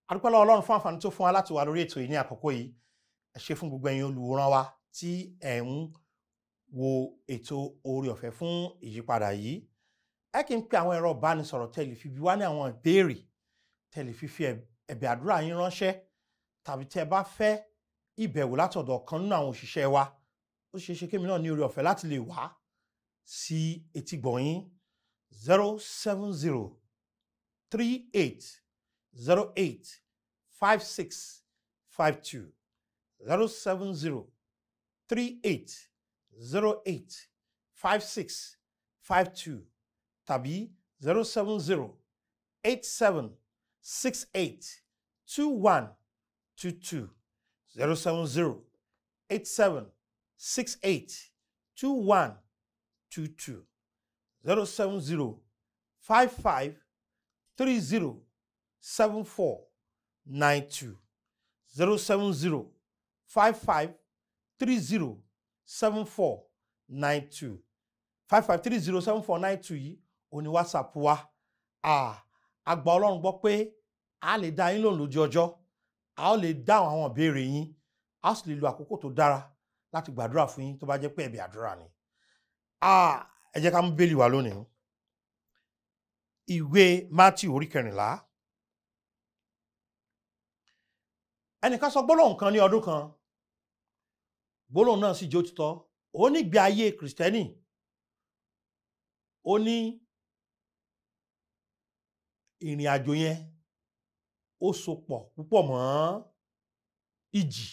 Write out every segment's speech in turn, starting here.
A dúpẹ́ lọ́wọ́ Ọlọ́run fún àǹfààní tó fún wa láti wà lórí ètò yìí ní àkókò yìí. Ẹ ṣé fún gbogbo ẹ̀yin olùwòran wa tí ẹ̀ ń wo ètò Oore Ọ̀fẹ́ fún Ìyípadà yìí. Ẹ kí n pe àwọn ẹ̀rọ ìbánisọ̀rọ̀ tẹ́ lè fi bi wá ní àwọn ìbéèrè, tẹ́ lè fi ẹ̀bẹ̀ àdúrà yín ránṣẹ́, tàbí tẹ́ bá fẹ́ ìbẹ̀wò látọ̀dọ̀ ọ̀kan nínú àwọn òṣìṣẹ́ wa. Ó ṣeé ṣe kémi náà ní oore ọ̀fẹ́ láti lè wá sí etígbọ̀ọ́ yín. 070 38 08 56 52 070 38 08 56 52 tàbí 070 87 68 21 22 070 87 68 21 22 070 55 30 74 92 070 55 30 74 92 55 30 74 92 yìí ó ní WhatsApp wa. A gba Ọlọ́run gbọ́ pé a lè dá yín lóhùn lójú ọjọ́, a ó lè dáhùn àwọn ìbéèrè yín, a sì lè lo àkókò tó dára láti gbàdúrà fún yín tó bá jẹ́ pé ẹ̀bẹ̀ àdúrà ni. Ẹ jẹ́ ká mú Bíbélì wa lónìí. Ìwé Mátíù orí 14. Ẹnìkan sọ gbólóhùn kan ní ọdún kan. Gbólóhùn náà sì jẹ́ òtítọ́. Ó ní ìgbé ayé Kristẹni. Ó ní ìrìn àjò yẹn ó sopọ̀ púpọ̀ mọ́ ìjì.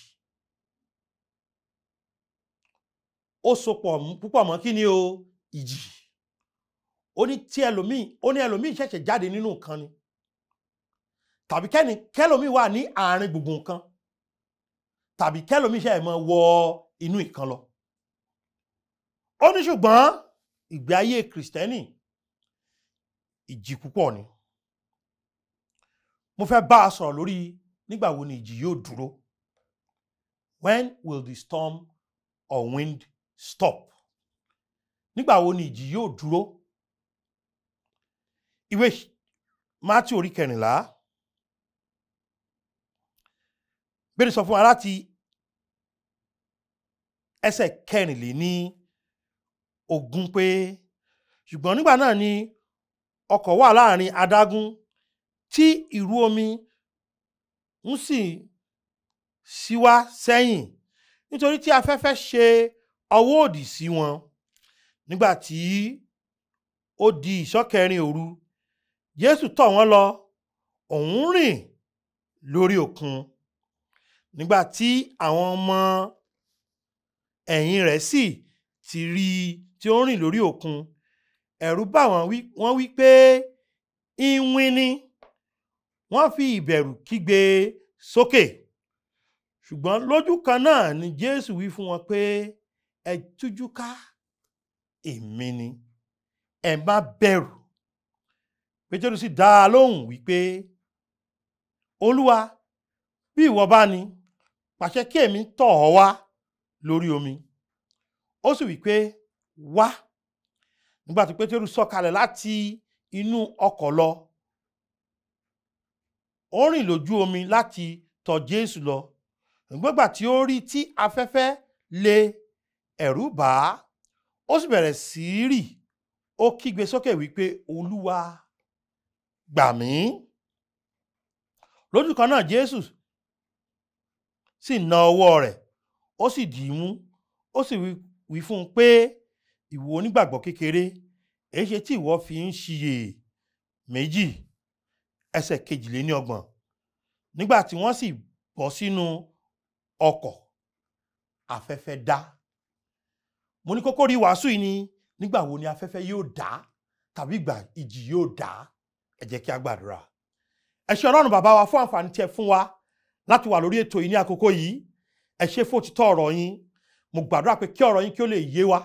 Ó sopọ̀ púpọ̀ mọ́ kí ni o? Ìjì. Ó ní ẹlòmíì ṣẹ̀ṣẹ̀ jáde nínú nǹkan ni. Tàbí kẹ́lòmíì wà ní àárín gbogbo nǹkan. Tàbí kẹ́lòmíì ṣẹ̀ mọ́ wọ inú ìkan lọ. Ó ní ṣùgbọ́n ìgbé ayé Kristẹni ìjì púpọ̀ ni. Mo fẹ́ bá a sọ̀rọ̀ lórí nígbà wo ni ìjì yóò dúró. When will the storm or wind stop? Nígbà wo ni ìjì yóò dúró? Ìwé Mátíù orí 14. Bíbélì sọ fún wa láti ẹsẹ̀ 14 pé ṣùgbọ́n nígbà náà ni ọkọ̀ wà láàrin adágún tí ìrú omi ń sì ṣíwá sẹ́yìn nítorí tí afẹ́fẹ́ ṣe ọwọ́ òdì sí wọn. Nígbà tí ó di ìṣọ́kẹrin òru, Jésù tọ̀ wọ́n lọ, òun rìn lórí òkun. Nígbà tí àwọn ọmọ ẹ̀yìn rẹ̀ sì ti rí i tí ó ń rìn lórí òkun, ẹ̀rù bà wọ́n, wọ́n wí pé iwin ni. Wọ́n fi ìbẹ̀rù kígbe sókè. Ṣùgbọ́n lójú kan náà ni Jésù wí fún wọn pé ẹ tújú ká, èmi ni, ẹ má bẹ̀rù. Pétérù sì dá a lóhùn wípé Olúwa, bí ìwọ bá ní, pàṣẹ kí èmi tọ̀ ọ́ wá lórí omi. Ó sì wípé wá. Nígbà tí Pétérù sọ̀kalẹ̀ láti inú ọkọ̀ lọ, ó rìn lójú omi láti tọ̀ Jésù lọ. Nígbà tí ó rí tí afẹ́fẹ́ le, ẹ̀rù bà á, ó sì bẹ̀rẹ̀ sí í rì. Ó kígbe sókè wípé Olúwa, gbà mí. Lójú kan náà Jésù sì na ọwọ́ rẹ̀, ó sì dì í mú, ó sì wí fún un pé ìwọ onígbàgbọ́ kékeré, èéṣe tí ìwọ fi ń ṣiyè méjì. Ẹsẹ̀ 22. Nígbà tí wọ́n sì bọ́ sínú ọkọ̀, afẹ́fẹ́ dá. Mo ní kókó rí wàásù yìí ni nígbà wo ni afẹ́fẹ́ yóò dá tàbí ìgbà ìjì yóò dá. Ẹ jẹ́ kí a gbàdúrà. Ẹ ṣé Ọlọ́run bàbá wa fún àǹfààní tí ẹ fún wa láti wà lórí ètò yìí ní àkókò yìí. Ẹ ṣé fún òtítọ́ ọ̀rọ̀ yín. Mo gbàdúrà pé kí ọ̀rọ̀ yín kí ó lè yé wa,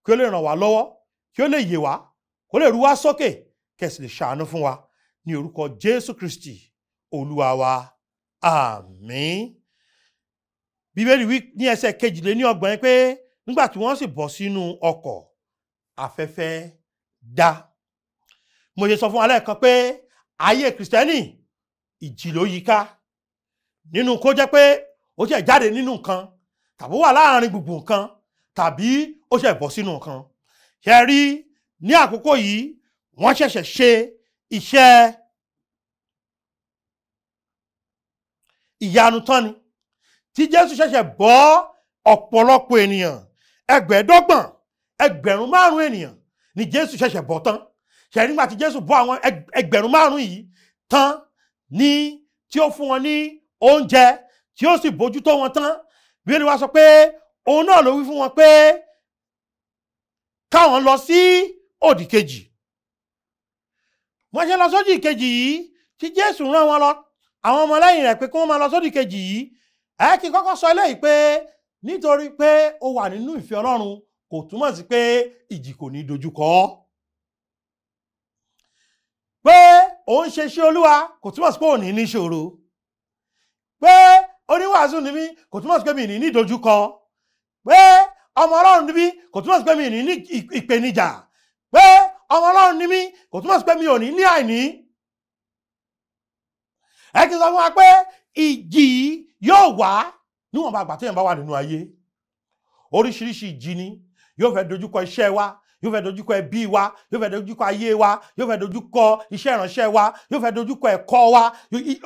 kí ó lè ràn wá lọ́wọ́, kí ó lè yé wa, kó lè rú wa sókè, kí ẹ sì lè ṣàánú fún wa ní orúkọ Jésù Kristi Olúwa wa. Àmín. Bíbélì wí ní ẹsẹ̀ 22 pé nígbà tí wọ́n sì bọ́ sínú ọkọ̀, afẹ́fẹ́ dá. Mo ṣe sọ fún wa lẹ́ẹ̀kan pé ayé Kristẹni ìjì ló yíká nínú kó jẹ́ pé ó ṣe jáde nínú nǹkan tàbí wà láàrin gbùngbùn nǹkan tàbí ó ṣe bọ́ sínú nǹkan. Ṣé rí ní àkókò yìí wọ́n ṣẹ̀ṣẹ̀ ṣe iṣẹ́ ìyanu tán ni tí Jésù ṣẹ̀ṣẹ̀ bọ́ ọ̀pọ̀lọpọ̀ ènìyàn ẹgbẹ̀ẹ́dọ́gbọ̀n ẹgbẹ̀rún márùn ènìyàn ni Jésù ṣẹ̀ṣẹ̀ bọ́ tán. Ṣé nígbà tí Jésù bọ́ àwọn ẹgbẹ̀rún márùn yìí tán ní tí ó fún wọn ní oúnjẹ tí ó sì bójútó wọn tán, Bíbélì wá sọ pé òun náà ló wí fún wọn pé káwọn lọ sí òdì kejì. Wọ́n ṣe lọ sódì kejì yìí tí Jésù rán wọn lọ àwọn ọmọlẹ́yìn rẹ̀ pé kí wọ́n máa lọ sódì kejì yìí. Kí n kọ́kọ́ sọ eléyìí pé nítorí pé ó wà nínú ìfẹ́ Ọlọ́run kò túmọ̀ sí pé ìjì kò ní dojúkọ. Pé òun ṣe iṣẹ́ Olúwa kò túmọ̀ sí pé òun ní ìṣòro. Pé oníwàásù ni mí kò túmọ̀ sí pé mi ní ìdojúkọ. Pé ọmọ Ọlọ́run ni mí kò túmọ̀ sí pé mi ní ìpèníjà. Pé ọmọ Ọlọ́run ni mí kò túmọ̀ sí pé mi ò ní àìní. Kí n sọ fún wa pé ìjì yóò wá níwọ̀n bá àgbà tí èèyàn bá wà nínú ayé. Oríṣiríṣi ìjì ni yóò fẹ́ dojúkọ iṣẹ́ wa, yóò fẹ́ dojúkọ ẹbí wa, yóò fẹ́ dojúkọ ayé wa, yóò fẹ́ dojúkọ iṣẹ́ ìránṣẹ́ wa, yóò fẹ́ dojúkọ ẹ̀kọ́ wa.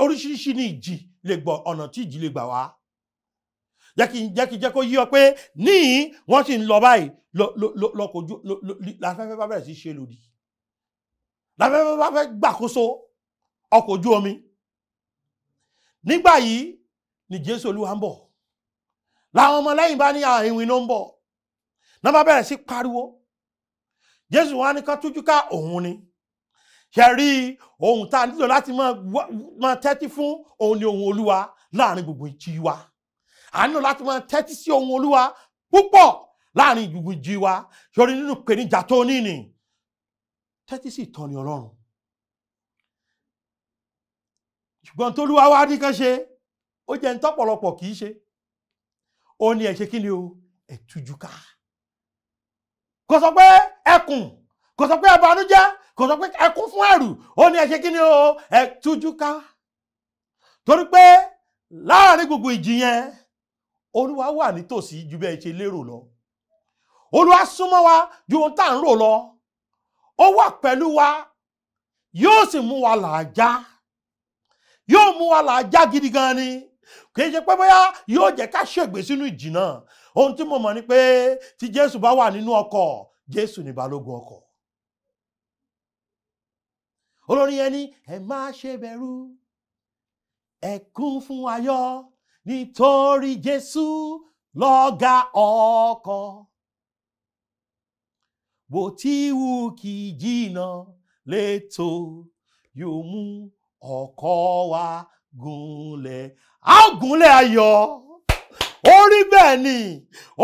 Oríṣiríṣi ni ìjì lè gbọ́, ọ̀nà tí ìjì lè gbà wá. Jẹ́ kó yí ọ pé níhìn wọ́n sì ń lọ báyìí lọ́kọ̀ọ́jú láfẹ́fẹ́ bá bẹ̀rẹ̀ sí ṣe lòdì. Láfẹ́fẹ́ bá fẹ́ gbàkóso ọkọ̀ ojú omi. Nígbà yìí ni Jésù Olúwa ń bọ̀. Láwọn ọmọlẹ́yìn bá ní ìwìn ló ń bọ̀. Náà bá bẹ̀rẹ̀ sí pariwo. Jésù wá ní ká tújú ká òun ni. Ṣé rí ohun tá a nílò láti máa tẹ́tí fún òun ni ohun Olúwa láàrin gbogbo ìjì wa. A nílò láti máa tẹ́tí sí ohun Olúwa púpọ̀ láàrin gbogbo ìjì wa. Ṣorí nínú ìpèníjà tó ní ni tẹ́tí sí ìtọ́ni Ọlọ́run. Ṣùgbọ́n tó Olúwa wá ní kán ṣe ó jẹ́ ń tọ́pọ̀lọpọ̀ kì í ṣe. Ó ní ẹ ṣe kí ni o? Ẹ tújú ká. Kò sọ pé ẹkùn, kò sọ pé ẹbànújẹ́, kò sọ pé ẹkún fún ẹ̀rù. Ó ní ẹ ṣe kí ni o? Ẹ tújú ká. Torí pé láàrin gbogbo ìjì yẹn Olúwa wà nítòsí ju bẹ́ẹ̀ ṣe lérò lọ. Olúwa súnmọ́ wa ju ohun tá à ń rò lọ. Ó wà pẹ̀lú wa, yóò sì mú wa làájá. Yóò mú wa làájá gidi gan ni. Kì í ṣe pé bóyá yóò jẹ́ ká ṣègbè sínú ìjì náà. Ohun tí mo mọ̀ ni pé tí Jésù bá wà nínú ọkọ̀, Jésù ni balógun ọkọ̀. Olórin yẹn ní ẹ má ṣe bẹ̀rù, ẹ kún fún ayọ̀ nítorí Jésù lọ̀gá ọkọ̀. Bó ti wù kí jìnnà létò yóò mú ọkọ̀ wa gúnlẹ̀. A ó gúnlẹ̀ ayọ̀. Ó rí bẹ́ẹ̀ ni,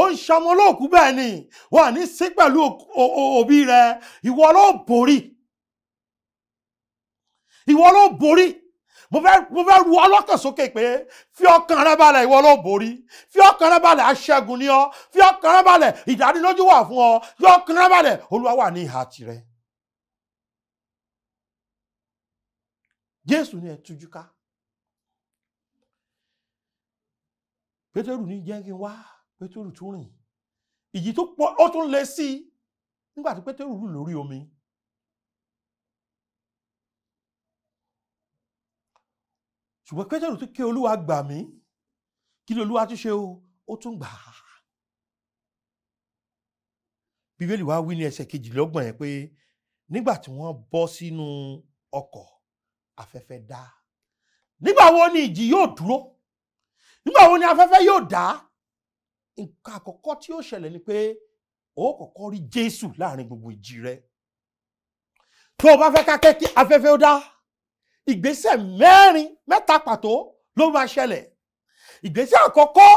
ó ń ṣọmọ olóòkú bẹ́ẹ̀ ni, wọ́n ní sí pẹ̀lú òbí rẹ̀. Ìwọ ló borí. Ìwọ ló borí. Mo fẹ́ ru ọlọ́kàn sókè pé fi ọkàn rẹ balẹ̀, ìwọ ló borí. Fi ọkàn rẹ balẹ̀, aṣẹ́gun ni ọ́. Fi ọkàn rẹ balẹ̀, ìdánilójú wà fún ọ. Fi ọkàn rẹ balẹ̀, Olúwa wà ní ìhà tirẹ̀. Jésù ni ẹ tújú ká. Pétérù ní jẹ́ kí n wá. Pétérù tún rìn. Ìjì tó pọ̀ ó tún lé sí i nígbà tí Pétérù rù lórí omi. Ṣùgbọ́n Pétérù tún ké Olúwa gbà mí. Kí ni Olúwa tún ṣe o? Ó tún gbà á. Bíbélì wá wí ní ẹsẹ̀ 22 yẹn pé nígbà tí wọ́n bọ́ sínú ọkọ̀, afẹ́fẹ́ dá. Nígbà wo ni ìjì yóò dúró? Nígbà wo ni afẹ́fẹ́ yóò dá? Nǹkan àkọ́kọ́ tí ó ṣẹlẹ̀ ni pé ó kọ́kọ́ rí Jésù láàrin gbogbo ìjì rẹ. Tó o bá fẹ́ ká kí afẹ́fẹ́ ó dá, ìgbésẹ̀ mẹ́ta pàtó ló máa ṣẹlẹ̀. Ìgbésẹ̀ àkọ́kọ́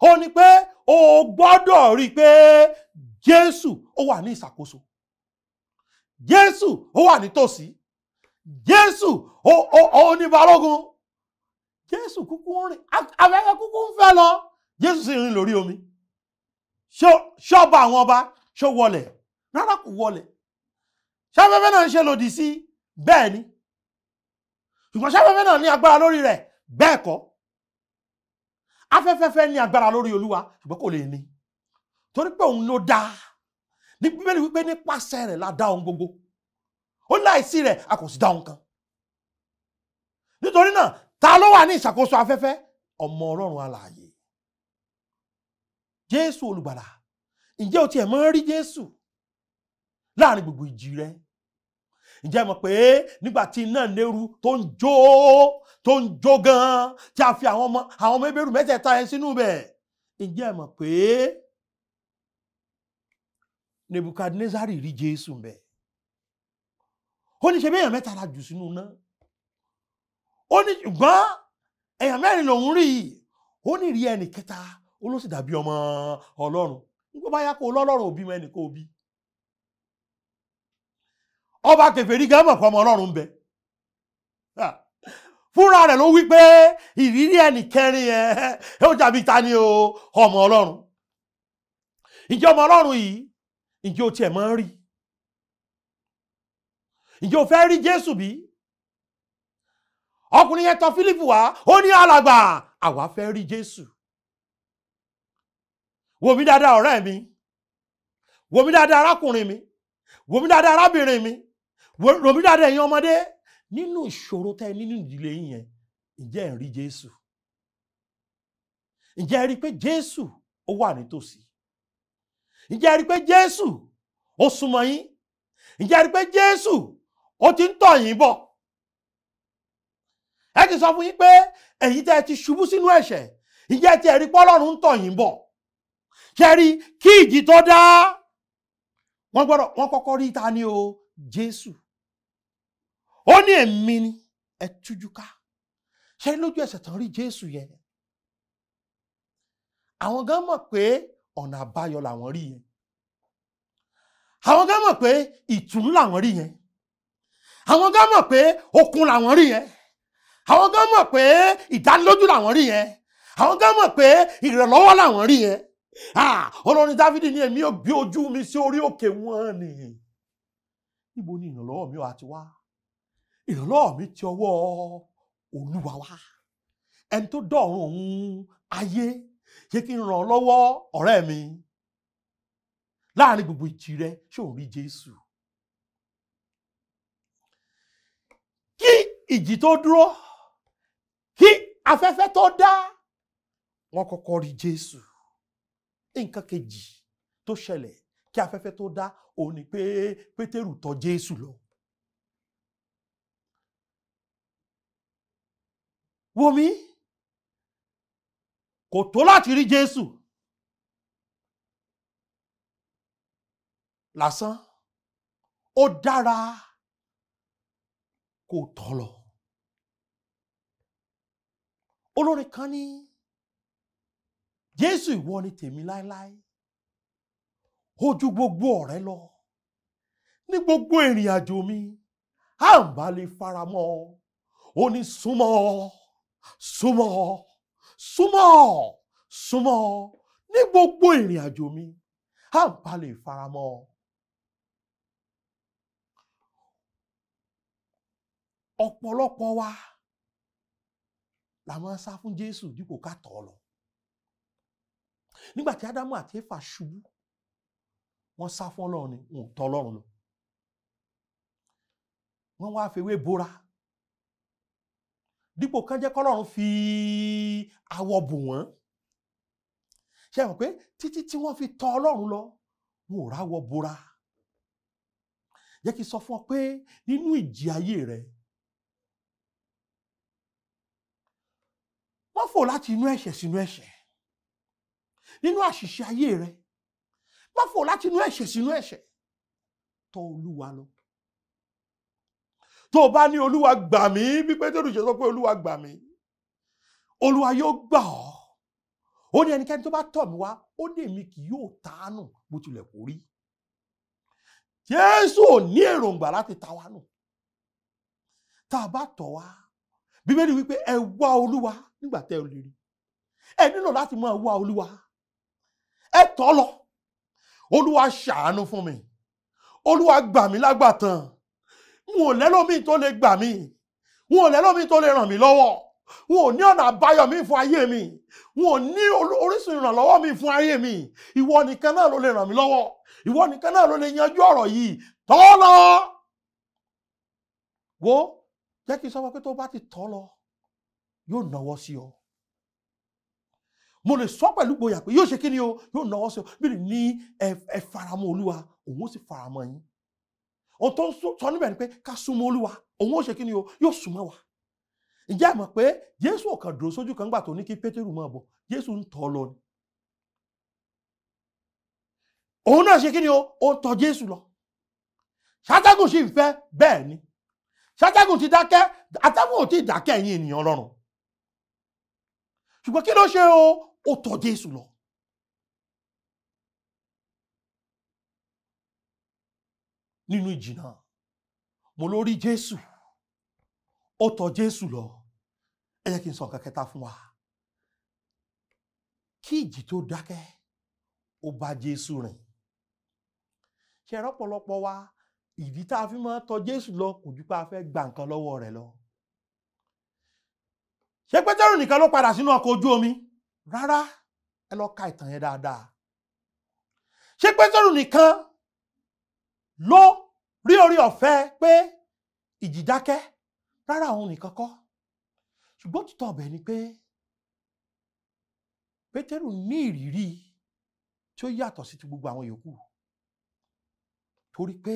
ó ní pé o gbọ́dọ̀ rí pé Jésù ó wà ní ìṣàkóso. Jésù ó wà nítòsí. Jésù ó ní balógun. Jésù kúkú ń rìn, afẹ́fẹ́ kúkú ń fẹ́ lọ. Jésù sì rìn lórí omi. Ṣọ́ba àwọn ọba ṣó wọlẹ̀? Rárá, kò wọlẹ̀. Ṣé afẹ́fẹ́ náà ń ṣe lòdì sí? Bẹ́ẹ̀ ni. ṣùgbọ́n afẹ́fẹ́ náà ní agbára lórí rẹ̀? Bẹ́ẹ̀ kọ́. Afẹ́fẹ́ ní agbára lórí Olúwa ṣùgbọ́n kò lè ní, torí pé òun ló dá. Ní Bíbélì wípé nípasẹ̀ rẹ̀ la dá ohun gbogbo, ó láìsí rẹ̀ a kò sì dá ohun kan. Nítorí náà ta ló wà ní ìṣàkóso afẹ́fẹ́? Ọmọ Ọlọ́run alààyè, Jésù olùgbàlà. Ǹjẹ́ o tiẹ̀ mọ̀ rí Jésù láàrin gbogbo ìjì rẹ? Ǹjẹ́ mọ̀ pé nígbà tí iná léru tó ń jó gan, tí a fi àwọn ọmọ Hébérù mẹ́tẹ̀ẹ̀ta yẹn sínú bẹ̀, ǹjẹ́ mọ̀ pé Nebukadnezari rí Jésù ńbẹ̀? Ó ní ṣe bí èèyàn mẹ́ta la jù sínú iná. Ó ní ṣùgbọ́n èèyàn mẹ́rin lòun rí. Ó ní rí ẹnì kẹta, ó ló sì dàbí ọmọ Ọlọ́run. Nígbà bá yá kó lọ́lọ́run òbí mọ ẹnìkan òbí. Ọba kèfèrí gan mọ̀ pé ọmọ Ọlọ́run ń bẹ. Fúnra rẹ̀ ló wí pé ìrírí ẹnì kẹrin yẹn ó dàbí ta ni o? Ọmọ Ọlọ́run. Ǹjẹ́ ọmọ Ọlọ́run yìí, ǹjẹ́ o tiẹ̀ máa ń rí? Ǹjẹ́ o fẹ́ rí Jésù bí? Ọkùnrin yẹn tọ̀ Fílípù wá, ó ní alàgbà, àwa fẹ́ rí Jésù. Wò mí dáadáa ọ̀rẹ́ mi, wò mí dáadáa arákùnrin mi, wò mí dáadáa arábìnrin mi, wò mí dáadáa ẹ̀yin ọmọdé. Nínú ìṣòro tẹ́ nínú ìdílé yín yẹn, ǹjẹ́ ẹ rí Jésù? Ǹjẹ́ ẹ rí pé Jésù ó wà nítòsí? Ǹjẹ́ ẹ rí pé Jésù ó súnmọ́ yín? Ǹjẹ́ ẹ rí pé Jésù ó ti ń tọ̀ yín bọ̀? Ẹ ti sọ fún yín pé ẹ̀yin tẹ́ ti ṣubú sínú ẹ̀ṣẹ̀, ǹjẹ́ ẹ ti rí pé Ọlọ́run ń tọ̀ yín bọ̀? Ṣé rí kí ìjì tó dá, wọ́n kọ́kọ́ rí ta ni o? Jésù. Ó ní èmi ni, ẹ tújú ká. Ṣé lójú ẹsẹ̀ tán rí Jésù yẹn? Àwọn gan mọ̀ pé ọ̀nà àbáyọ làwọn rí yẹn. Àwọn gan mọ̀ pé ìtùnú làwọn rí yẹn. Àwọn gan mọ̀ pé okun làwọn rí yẹn. Àwọn gan mọ̀ pé ìdánilójú làwọn rí yẹn. Àwọn gan mọ̀ pé ìrànlọ́wọ́ làwọn rí yẹn. Olórin Dáfídì ní èmi ò gbé ojú mi sí orí òkè wọn ni. Níbo ni ìrànlọ́wọ́ mi wá ti wá? Ìrànlọ́wọ́ mi ti ọwọ́ Olúwa wá. Ẹni tó dọ̀run òun ayé, ṣé kí n ràn ọ́ lọ́wọ́ ọ̀rẹ́ mi? Láàrin gbogbo ìjì rẹ, ṣé ò ń rí Jésù? Kí ìjì tó dúró, kí afẹ́fẹ́ tó dá, wọ́n kọ́kọ́ rí Jésù. Nǹkan kejì tó ṣẹlẹ̀ kí afẹ́fẹ́ tó dá, òun ni pé Pétérù tọ̀ Jésù lọ. Wò mí, kò tó láti rí Jésù lásán, ó dára kó tọ̀ lọ. Olórin kan ní Jésù ìwọ ni tèmi láéláé, ojú gbogbo ọ̀rẹ́ lọ, ní gbogbo ìrìn àjò mi, à ń bá lè faramọ́, ó ní súnmọ́, súnmọ́, súnmọ́, súnmọ́, ní gbogbo ìrìn àjò mi, à ń bá lè faramọ́. Ọ̀pọ̀lọpọ̀ wa la máa ń sá fún Jésù dípò ká tọ̀ ọ́ lọ. Nígbà tí Ádámù àti Éfà ṣubú, wọ́n sá fún Ọlọ́run ni, wọn ò tọ̀ Ọlọ́run lọ. Wọ́n wá fewé bora. Dípò kán jẹ́ k'Ọlọ́run fi awọ bò wọ́n. Ṣé mọ̀ pé títí tí wọ́n fi tọ̀ Ọlọ́run lọ, wọn ò ráwọ bora. Jẹ́ kí n sọ fún ọ pé nínú ìjì ayé rẹ, wọ́n fò láti inú ẹ̀ṣẹ̀ sínú ẹ̀ṣẹ̀. Nínú àṣìṣe ayé rẹ, wọ́n fò láti inú ẹ̀ṣẹ̀ sínú ẹ̀ṣẹ̀. Tọ̀ Olúwa lọ. Tó o bá ní Olúwa gbà mí, bí Pétérù ṣe sọ pé Olúwa gbà mí, Olúwa yóò gbà ọ́. Ó ní ẹnikẹ́ni tó bá tọ̀ mí wá, ó ní èmi kì yóò tàánù bó tilẹ̀ kó rí. Jésù ò ní èròǹgbà láti ta wá nù. Tá a bá tọ̀ wá, Bíbélì wípé ẹ wá Olúwa nígbà tẹ́ ò lè rí. Ẹ nílò láti máa wá Olúwa. Ẹ tọ̀ lọ. Olúwa ṣàánú fún mi. Olúwa gbà mí lágbàtàn. N ò lẹ́lòmíì tó lè gbà mí. wọn ò lẹ́lòmíì tó lè ràn mí lọ́wọ́, wọn ò ní ọ̀nà àbáyọ mi fún ayé mi, wọn ò ní orísun ìrànlọ́wọ́ mi fún ayé mi. Ìwọ nìkan náà ló lè ràn mí lọ́wọ́, ìwọ nìkan náà ló lè yanjú ọ̀rọ̀ yìí. Tọ́ lọ. Wo jẹ́ kí n sọ fún pé tó bá ti tọ́ lọ yóò náwó sí ọ. Mo lè sọ pẹ̀lú gboyà pé yóò ṣe kí ni o, yóò náwó sí ọ. Bí ní ẹ faramọ́ Olúwa, òun ó sì faramọ́ yín. Ohun tó ń sọ níbẹ̀ ni pé ká súnmọ́ Olúwa, òun ó ṣe kí ni o, yóò súnmọ́ wa. Ǹjẹ́ ẹ mọ̀ pé Jésù ò kàn dúró sójú kan gbà tó ní kí Pétérù máa bọ̀, Jésù ń tọ́ lọ ni. Òun náà ṣe kí ni o, ó ń tọ́ Jésù lọ. Ṣátẹ́gùn sì ń fẹ́, bẹ́ẹ̀ ni. Ṣátẹ́gùn ti dákẹ́, atẹ́gùn ò tí ì dákẹ́ ẹ̀yin ènìyàn Ọlọ́run. Ṣùgbọ́n kí ló ṣe o, ó tọ́ Jésù lọ. Nínú ìjì náà, mo ló rí Jésù, ó tọ́ Jésù lọ. Ẹ jẹ́ kí n sọ nǹkan kẹta fún wa. Kí ìjì tó dákẹ́, ó bá Jésù rìn. Ṣé ọ̀pọ̀lọpọ̀ wa ìdí tá a fi máa tọ́ Jésù lọ kò ju pé a fẹ́ gba nǹkan lọ́wọ́ rẹ̀ lọ. Ṣé Pétérù nìkan ló padà sínú ọkọ̀ ojú omi? Rárá, ẹ lọ ka ìtàn yẹn dáadáa. Ṣé Pétérù nìkan ló rí orí ọ̀fẹ́ pé ìjì dákẹ́? Rárá, òun nìkan kọ́. Ṣùgbọ́n títọ́ ọbẹ̀ ni pé Pétérù ní ìrírí tí ó yàtọ̀ sí ti gbogbo àwọn yòókù. Torí pé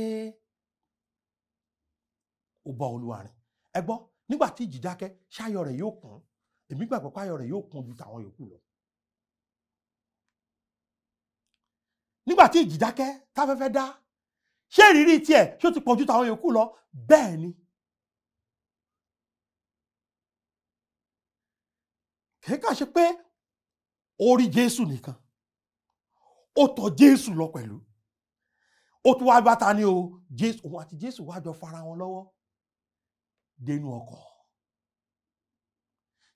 ó bá Olúwa rìn. Ẹ gbọ́, nígbà tí ìjì dákẹ́, ṣáyọ̀ rẹ̀ yóò kún. Èmi gbàgbọ́ pé ayọ̀ rẹ̀ yóò kún ju tàwọn yòókù lọ. Nígbà tí ìjì dákẹ́, táfẹ́fẹ́ dá, ṣé ìrírí tiẹ̀ ṣó ti pọ̀ ju tàwọn yòókù lọ? Bẹ́ẹ̀ ni. Kìí ṣe pé ó rí Jésù nìkan, ó tọ̀ Jésù lọ pẹ̀lú. Ó tún wá bá ta ni o, Jésù, òun àti Jésù wá jọ fara wọn lọ́wọ́ dénú ọkọ̀.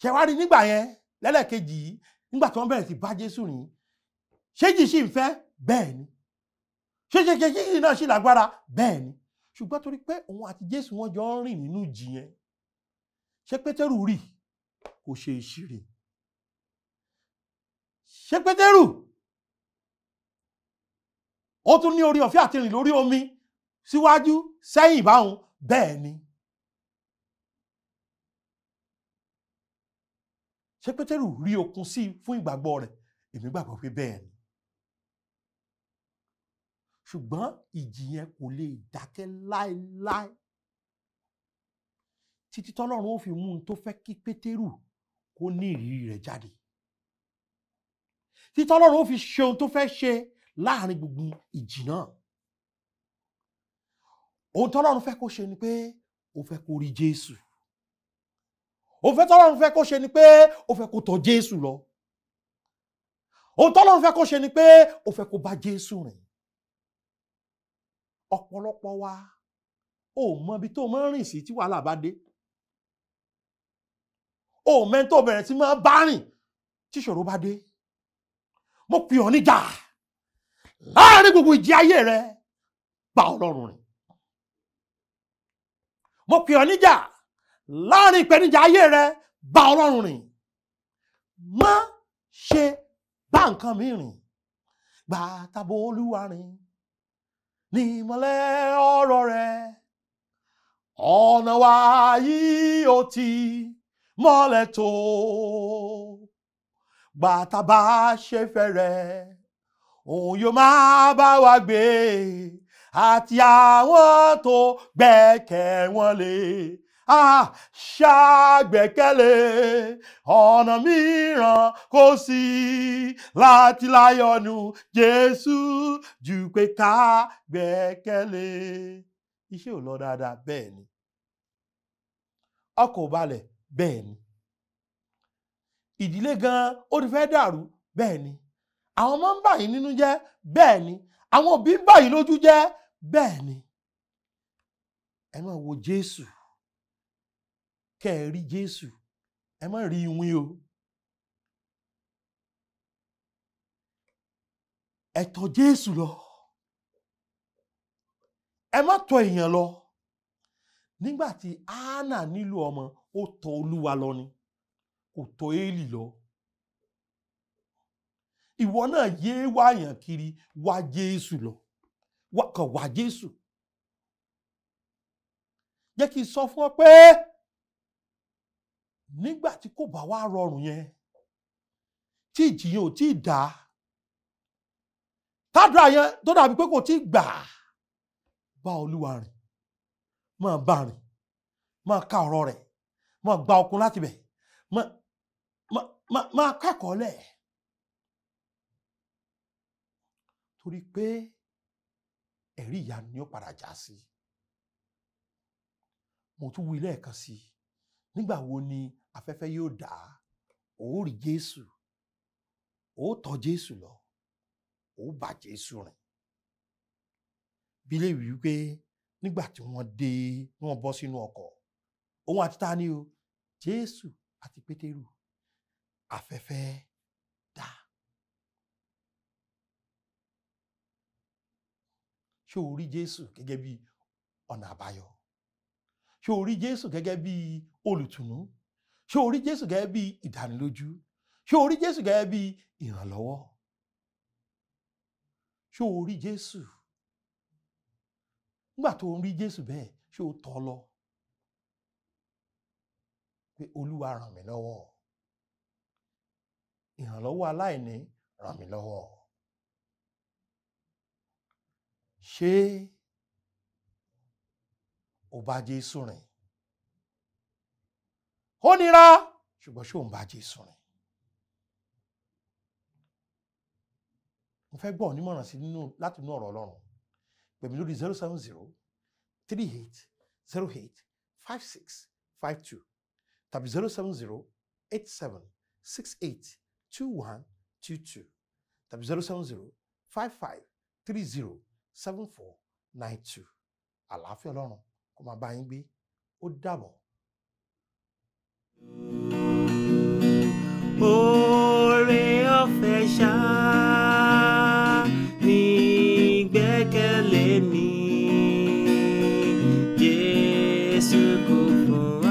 Ṣé wá rí nígbà yẹn lẹ́lẹ́kejì yìí, nígbà tí wọ́n bẹ̀rẹ̀ sí bá Jésù rìn, ṣé jì sì ń fẹ́? Bẹ́ẹ̀ ni. Ṣé jì náà sì lágbára? Bẹ́ẹ̀ ni. Ṣùgbọ́n torí pé òun àti Jésù wọ́n jọ ń rìn nínú ìjì yẹn, ṣé Pétérù rí? Kò ṣe ìṣirè. Ṣé Pétérù ó tún ní orí ọ̀fẹ́ àti rìn lórí omi síwájú sẹ́yìn báhùn? Bẹ́ẹ̀ ni. Ṣé Pétérù rí okun sí fún ìgbàgbọ́ rẹ̀? Èmi gbàgbọ́ pé bẹ́ẹ̀ ni. Ṣùgbọ́n ìjì yẹn kò lè dákẹ́ láéláé títí tọ́lọ́run ó fi mú un tó fẹ́ kí Pétérù kó ní ìrírí rẹ̀ jáde. Títí tọ́lọ́run ó fi ṣe ohun tó fẹ́ ṣe láàrin gbogbo ìjì náà. Ohun tọ́lọ́run fẹ́ kó ṣe ni pé ó fẹ́ kó rí Jésù. Ohun tọ́lọ́run fẹ́ kó ṣe ni pé ó fẹ́ kó tọ̀ Jésù lọ. Ohun tọ́lọ́run fẹ́ kó ṣe ni pé ó fẹ́ kó bá Jésù rìn. Ọ̀pọ̀lọpọ̀ wa ò mọ ibi tó máa ń rìn sí tí wàhálà bá dé. Ò mẹ́ni tó bẹ̀rẹ̀ sí máa bá rìn tí ìṣòro bá dé. Mo pè ọ́ níjà láàrin gbogbo ìjì ayé rẹ, bá Ọlọ́run rìn. Mo pè ọ́ níjà láàrin ìpèníjà ayé rẹ, bá Ọlọ́run rìn. Má ṣe bá nǹkan mi rìn. Gbà tàbí Olúwa rìn ní ìmọ́lẹ̀ ọ̀rọ̀ rẹ̀. Ọ̀nà wa yìí ó ti mọ́lẹ̀ tó. Gbà tàbá ṣe fẹ́rẹ̀, òun yóò máa bá wa gbé, àti àwọn tó gbẹ́kẹ̀ wọn lé. Ṣàgbẹ́kẹ̀lé ọ̀nà mìíràn kò sí láti láyọ̀nù Jésù ju pé ká gbẹ́kẹ̀lé. Iṣẹ́ ò lọ dáadáa, bẹ́ẹ̀ ni. Ọkọ̀ ò balẹ̀, bẹ́ẹ̀ ni. Ìdílé gan ó ti fẹ́ dàrú, bẹ́ẹ̀ ni. Àwọn ọmọ ń bà yín nínú jẹ́, bẹ́ẹ̀ ni. Àwọn òbí ń bà yín lójú jẹ́, bẹ́ẹ̀ ni. Ẹ máa wo Jésù, kẹ́ ẹ rí Jésù, ẹ má rí ìwín o. Ẹ tọ̀ Jésù lọ, ẹ má tọ̀ èèyàn lọ. nígbà tí Hánà nílò ọmọ ó tọ̀ Olúwa lọ ni kò tọ̀ Élì lọ. Ìwọ náà yé wáyàn kiri, wá Jésù lọ, kàn wá Jésù. Jẹ́ kí n sọ fún ọ pé nígbà tí kò bá wá rọrùn yẹn, tí ìjìyàn ò tí ì dá, tádùá yẹn tó dàbí pé kò tí ì gbà, bá Olúwa rìn, máa bá rìn, máa ka ọ̀rọ̀ rẹ̀, máa gba okun láti bẹ̀, máa kẹ́kọ̀ọ́ lẹ̀. Torí pé ẹ̀rí ìyanu ni ó padà já sí. Mo tún wí lẹ́ẹ̀kan sí i, nígbà wo ni afẹ́fẹ́ yóò dá? Ó rí Jésù, ó tọ̀ Jésù lọ, ó bá Jésù rìn. Bíbélì wí pé nígbà tí wọ́n bọ́ sínú ọkọ̀, òun àti ta ni o? Jésù àti Pétérù. Afẹ́fẹ́ dá. Ṣé o rí Jésù gẹ́gẹ́ bí ọ̀nà àbáyọ? Ṣé o rí Jésù gẹ́gẹ́ bí olùtùnú? Ṣé o rí Jésù gẹ́gẹ́ bí ìdánilójú? Ṣé o rí Jésù gẹ́gẹ́ bí ìrànlọ́wọ́? Ṣé o rí Jésù? Nígbà tó ń rí Jésù bẹ́ẹ̀, ṣé o tọ̀ lọ? Pé Olúwa ràn mí lọ́wọ́. Ìrànlọ́wọ́ aláìní ràn mí lọ́wọ́. Ṣé o bá Jésù rìn? Ó nira, ṣùgbọ́n ṣé o ń bá Jésù rìn? Mo fẹ́ gbọ́ onímọ̀ràn sí láti inú ọ̀rọ̀ Ọlọ́run. Pè mí lórí 070-3808-5652 tàbí 070-8768-2122 tàbí 070-5530-7492. Àlàáfíà Ọlọ́run kó máa bá yín gbé. Ó dàbọ̀. Oore ọ̀fẹ́ ṣá ní ìgbẹ́kẹ̀lé mi, Jésù kò fún